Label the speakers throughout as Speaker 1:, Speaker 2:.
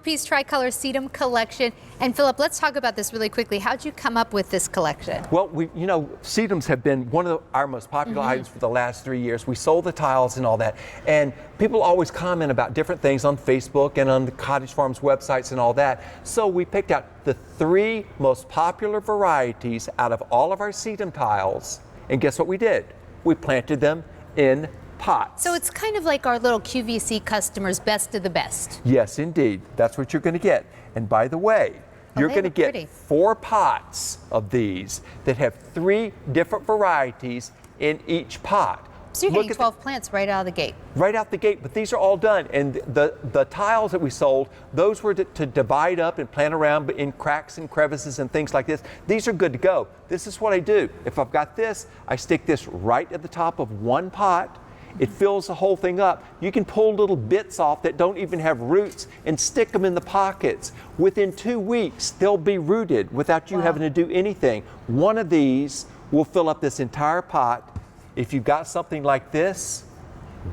Speaker 1: 5-piece Tricolor Sedum Collection. And Philip, let's talk about this really quickly. How'd you come up with this collection?
Speaker 2: Well, sedums have been one of our most popular items for the last 3 years. We sold the tiles and all that. And people always comment about different things on Facebook and on the Cottage Farms websites and all that. So we picked out the 3 most popular varieties out of all of our sedum tiles. And guess what we did? We planted them in pots.
Speaker 1: So it's kind of like our little QVC customers, best of the best.
Speaker 2: Yes, indeed. That's what you're going to get. And by the way, you're going to get 4 pots of these that have 3 different varieties in each pot.
Speaker 1: So you're getting 12 plants right out of the gate.
Speaker 2: Right out the gate, but these are all done. And the tiles that we sold, those were to divide up and plant around in cracks and crevices and things like this. These are good to go. This is what I do. If I've got this, I stick this right at the top of one pot. It fills the whole thing up. You can pull little bits off that don't even have roots and stick them in the pockets. Within 2 weeks, they'll be rooted without you having to do anything. One of these will fill up this entire pot. If you've got something like this,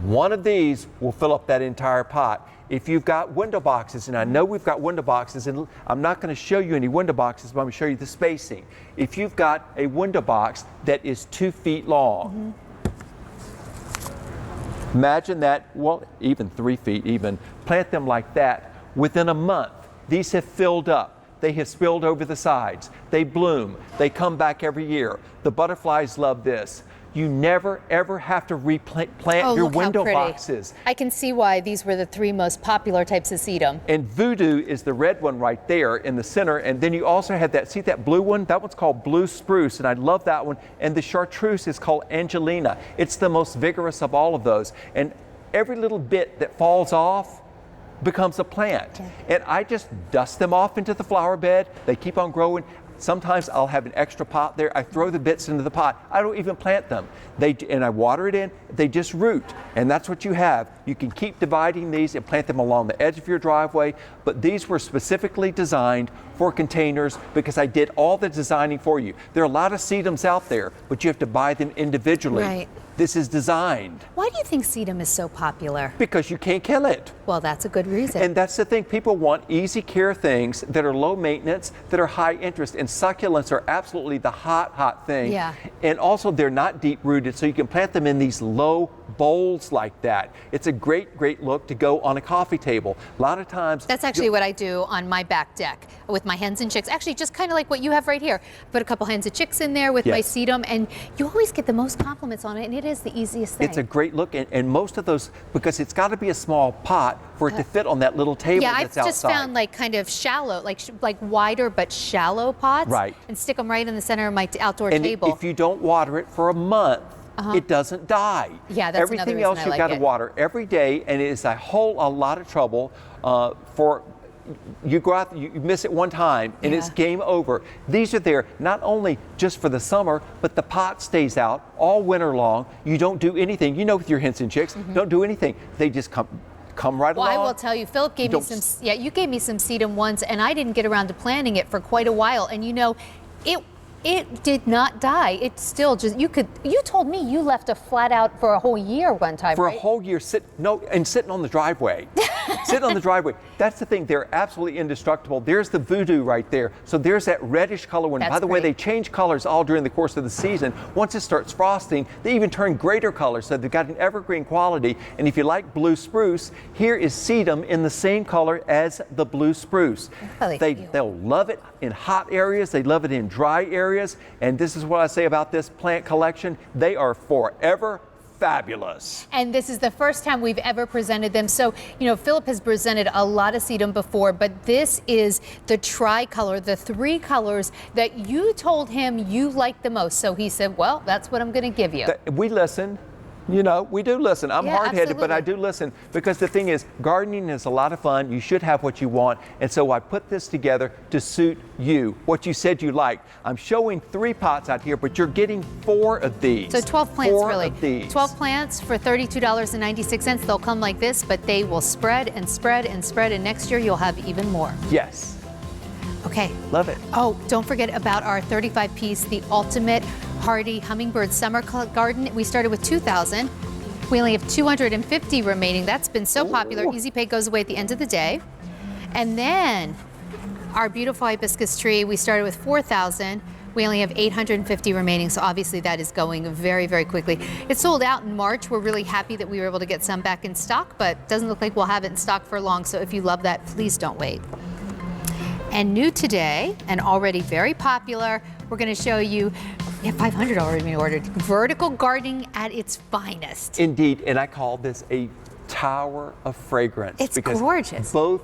Speaker 2: one of these will fill up that entire pot. If you've got window boxes, and I know we've got window boxes, and I'm not going to show you any window boxes, but I'm going to show you the spacing. If you've got a window box that is 2 feet long, imagine that, well, even 3 feet even, plant them like that. Within a month, these have filled up. They have spilled over the sides. They bloom. They come back every year. The butterflies love this. You never, ever have to replant your window boxes.
Speaker 1: I can see why these were the 3 most popular types of sedum.
Speaker 2: And Voodoo is the red one right there in the center. And then you also have that, see that blue one? That one's called Blue Spruce, and I love that one. And the Chartreuse is called Angelina. It's the most vigorous of all of those. And every little bit that falls off becomes a plant. Okay. And I just dust them off into the flower bed. They keep on growing. Sometimes I'll have an extra pot there. I throw the bits into the pot. I don't even plant them. And I water it in. They just root. And that's what you have. You can keep dividing these and plant them along the edge of your driveway. But these were specifically designed for containers because I did all the designing for you. There are a lot of sedums out there, but you have to buy them individually.
Speaker 1: Right.
Speaker 2: This is designed.
Speaker 1: Why do you think sedum is so popular?
Speaker 2: Because you can't kill it.
Speaker 1: Well, that's a good reason.
Speaker 2: And that's the thing. People want easy care things that are low maintenance, that are high interest. And succulents are absolutely the hot thing.
Speaker 1: Yeah.
Speaker 2: And also they're not deep rooted, so you can plant them in these low bowls like that. It's a great look to go on a coffee table. A lot of times.
Speaker 1: That's actually what I do on my back deck with my hens and chicks. Actually, just kind of like what you have right here. Put a couple hens and chicks in there with my sedum, and you always get the most compliments on it, and it is the easiest thing.
Speaker 2: It's a great look, and most of those, because it's got to be a small pot for it to fit on that little table that's outside.
Speaker 1: Yeah, I've just found like kind of shallow, like wider but shallow pots.
Speaker 2: Right.
Speaker 1: And stick them right in the center of my outdoor table.
Speaker 2: And if you don't water it for a month, it doesn't die.
Speaker 1: Yeah, that's
Speaker 2: everything else you've got to water every day, and it is a lot of trouble for. You go out, you miss it one time, and it's game over. These are there not only just for the summer, but the pot stays out all winter long. You don't do anything. You know, with your hens and chicks, don't do anything. They just come right along.
Speaker 1: Well, I will tell you, Philip gave me some. Yeah, you gave me some sedum once, and I didn't get around to planting it for quite a while. And you know, it did not die. It still just, you told me you left a flat out for a whole year one time,
Speaker 2: For a whole year, sitting on the driveway. Sitting on the driveway. That's the thing, they're absolutely indestructible. There's the Voodoo right there. So there's that reddish color one. By the way, they change colors all during the course of the season. Once it starts frosting, they even turn greater colors. So they've got an evergreen quality. And if you like Blue Spruce, here is sedum in the same color as the Blue Spruce. They'll love it in hot areas. They love it in dry areas. And this is what I say about this plant collection. They are forever fabulous.
Speaker 1: And this is the first time we've ever presented them. So, you know, Philip has presented a lot of sedum before, but this is the tricolor, the 3 colors that you told him you liked the most. So he said, well, that's what I'm going to give you.
Speaker 2: We listen. You know, we do listen. I'm hard-headed, but I do listen, because the thing is, gardening is a lot of fun. You should have what you want. And so I put this together to suit you, what you said you liked. I'm showing 3 pots out here, but you're getting 4 of these.
Speaker 1: So 12 plants,
Speaker 2: 4
Speaker 1: really.
Speaker 2: Of these.
Speaker 1: 12 plants for $32.96. They'll come like this, but they will spread and spread and spread, and next year you'll have even more.
Speaker 2: Yes.
Speaker 1: Okay.
Speaker 2: Love it.
Speaker 1: Oh, don't forget about our 35-piece, the Ultimate Hardy Hummingbird Summer Garden. We started with 2,000. We only have 250 remaining. That's been so popular. Easy Pay goes away at the end of the day. And then our beautiful hibiscus tree, we started with 4,000. We only have 850 remaining, so obviously that is going very, very quickly. It sold out in March. We're really happy that we were able to get some back in stock, but doesn't look like we'll have it in stock for long, so if you love that, please don't wait. And new today, and already very popular, we're going to show you, we have 500 already been ordered, vertical gardening at its finest.
Speaker 2: Indeed, and I call this a tower of fragrance.
Speaker 1: It's
Speaker 2: because
Speaker 1: gorgeous.
Speaker 2: Both